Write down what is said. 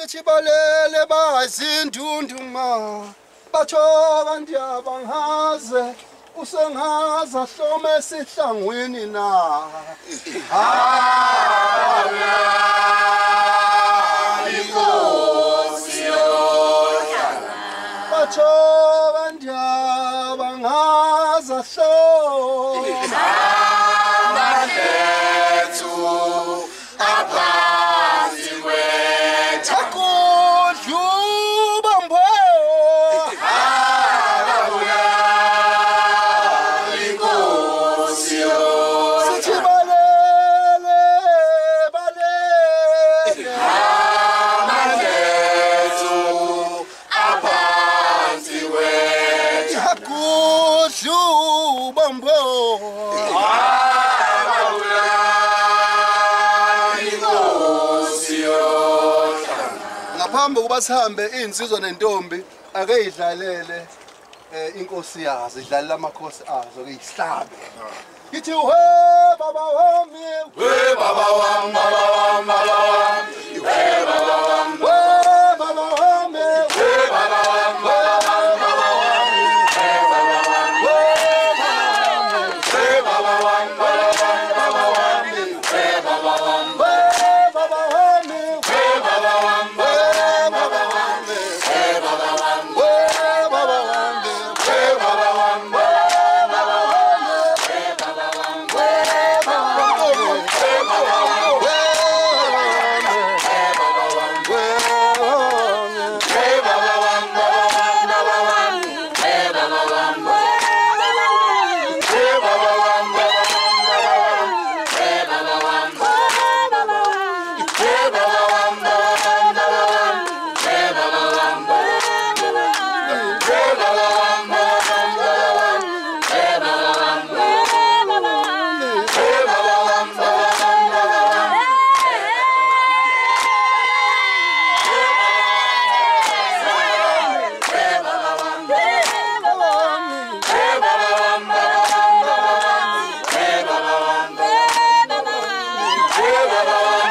Chibalele bazindunduma bachoka ndiyabangaze usengaza hlome sihlangwini na Inkosi yohlanga bachoka ndiyabangaza hlome Mandethu aphansi ngaphambi kuba sihambe insizwa nentombi ake idlalele inkosi yazo idlalela amakhosi azo ke isihlabe ithi we baba wami we baba wami baba wami baba wami we baba wami we baba wami we baba wami baba wami baba wami we baba wami baba wami baba wami we baba wami we baba wami we baba wami we baba